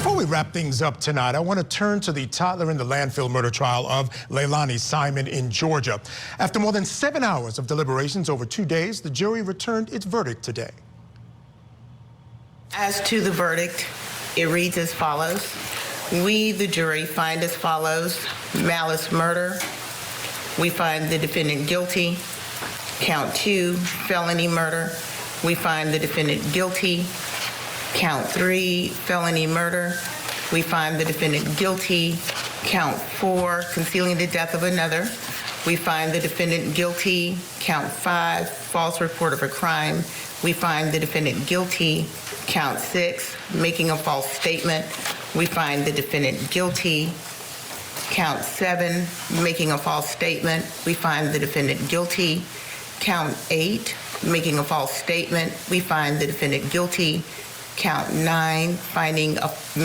Before we wrap things up tonight, I want to turn to the toddler in the landfill murder trial of Leilani Simon in Georgia. After more than 7 hours of deliberations over 2 days, the jury returned its verdict today. As to the verdict, it reads as follows. We, the jury, find as follows: malice murder. We find the defendant guilty. Count 2, felony murder. We find the defendant guilty. Count 3, felony murder. We find the defendant guilty. Count 4, concealing the death of another. We find the defendant guilty. Count 5, false report of a crime. We find the defendant guilty. Count 6, making a false statement. We find the defendant guilty. Count 7, making a false statement. We find the defendant guilty. Count 8, making a false statement. We find the defendant guilty. Count 9,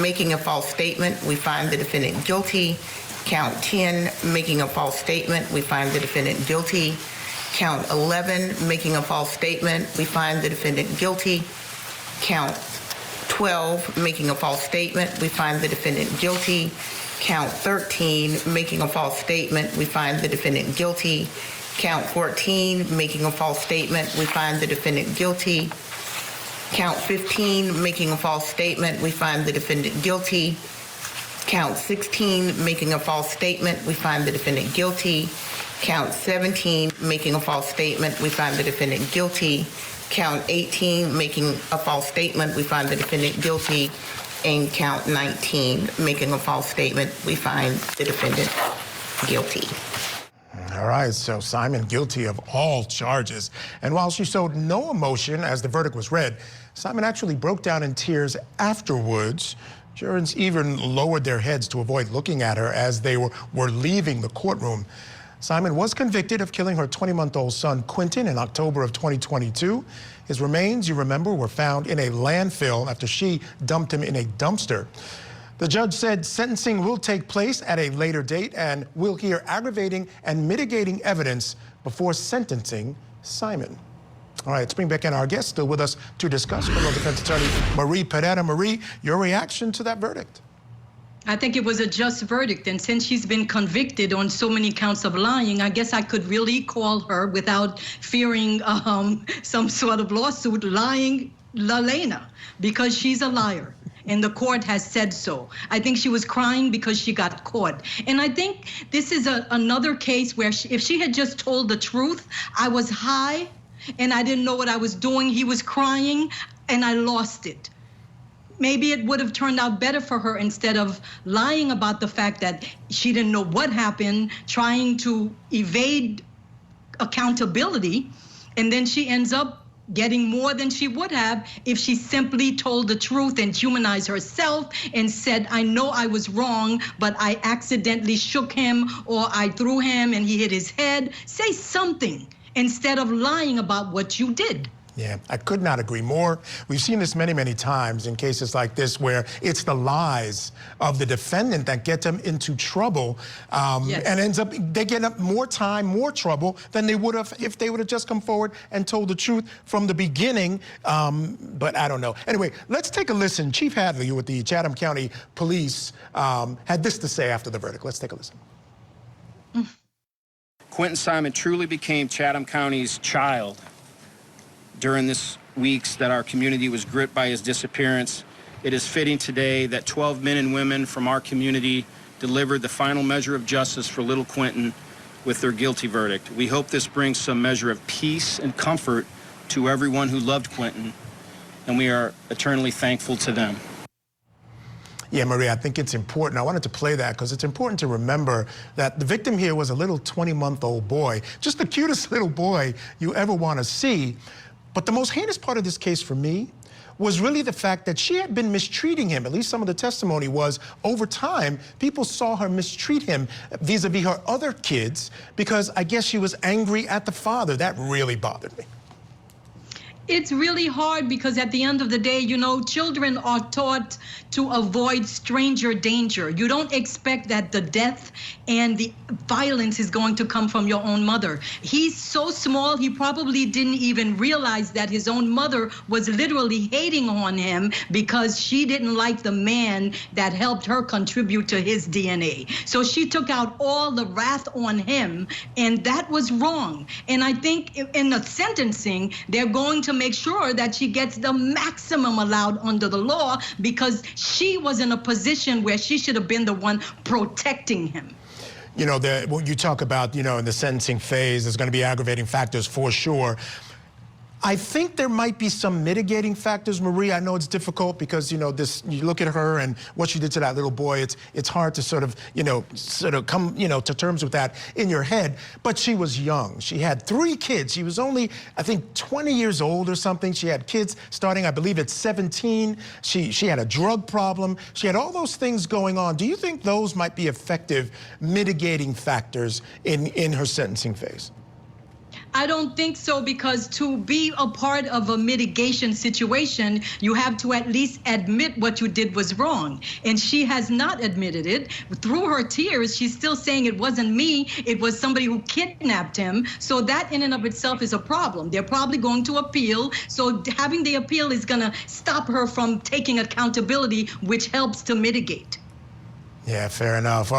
making a false statement. We find the defendant guilty. Count 10, making a false statement. We find the defendant guilty. Count 11, making a false statement. We find the defendant guilty. Count 12, making a false statement. We find the defendant guilty. Count 13, making a false statement. We find the defendant guilty. Count 14, making a false statement. We find the defendant guilty. Count 15, making a false statement. We find the defendant guilty. Count 16, making a false statement. We find the defendant guilty. Count 17, making a false statement. We find the defendant guilty. Count 18, making a false statement. We find the defendant guilty. And count 19, making a false statement. We find the defendant guilty. All right, so Simon guilty of all charges. And while she showed no emotion as the verdict was read, Simon actually broke down in tears afterwards. Jurors even lowered their heads to avoid looking at her as they were leaving the courtroom. Simon was convicted of killing her 20-month-old son, Quinton, in October of 2022. His remains, you remember, were found in a landfill after she dumped him in a dumpster. The judge said sentencing will take place at a later date and we'll hear aggravating and mitigating evidence before sentencing Simon. All right, let's bring back in our guest, still with us to discuss, criminal defense attorney Marie Pereira. Marie, your reaction to that verdict? I think it was a just verdict, and since she's been convicted on so many counts of lying, I guess I could really call her, without fearing some sort of lawsuit, lying Leilani, because she's a liar. And the court has said so. I think she was crying because she got caught. And I think this is another case where if she had just told the truth, I was high and I didn't know what I was doing. He was crying and I lost it. Maybe it would have turned out better for her instead of lying about the fact that she didn't know what happened, trying to evade accountability, and then she ends up getting more than she would have if she simply told the truth and humanized herself and said, I know I was wrong, but I accidentally shook him or I threw him and he hit his head. Say something instead of lying about what you did. Yeah, I could not agree more. We've seen this many, many times in cases like this where it's the lies of the defendant that get them into trouble Yes. and ends up, they get up more time, more trouble than they would have if they would have just come forward and told the truth from the beginning. But I don't know. Anyway, let's take a listen. Chief Hadley with the Chatham County Police had this to say after the verdict. Let's take a listen. Quinton Simon truly became Chatham County's child during this weeks that our community was gripped by his disappearance. It is fitting today that 12 men and women from our community delivered the final measure of justice for little Quinton with their guilty verdict. We hope this brings some measure of peace and comfort to everyone who loved Quinton, and we are eternally thankful to them. Yeah, Marie, I think it's important. I wanted to play that because it's important to remember that the victim here was a little 20-month-old boy, just the cutest little boy you ever want to see. But the most heinous part of this case for me was really the fact that she had been mistreating him. At least some of the testimony was over time, people saw her mistreat him vis-a-vis her other kids because I guess she was angry at the father. That really bothered me. It's really hard because at the end of the day, you know, children are taught to avoid stranger danger. You don't expect that the death and the violence is going to come from your own mother. He's so small, he probably didn't even realize that his own mother was literally hating on him because she didn't like the man that helped her contribute to his DNA. So she took out all the wrath on him, and that was wrong. And I think in the sentencing, they're going to make sure that she gets the maximum allowed under the law because she was in a position where she should have been the one protecting him. You know, when you talk about, you know, in the sentencing phase, there's going to be aggravating factors for sure. I think there might be some mitigating factors, Marie. I know it's difficult because, you know, you look at her and what she did to that little boy, it's hard to sort of come, you know, to terms with that in your head. But she was young. She had 3 kids. She was only, I think, 20 years old or something. She had kids starting, I believe, at 17. She had a drug problem. She had all those things going on. Do you think those might be effective mitigating factors in her sentencing phase? I don't think so, because to be a part of a mitigation situation, you have to at least admit what you did was wrong. And she has not admitted it. Through her tears, she's still saying it wasn't me, it was somebody who kidnapped him. So that in and of itself is a problem. They're probably going to appeal. So having the appeal is going to stop her from taking accountability, which helps to mitigate. Yeah, fair enough.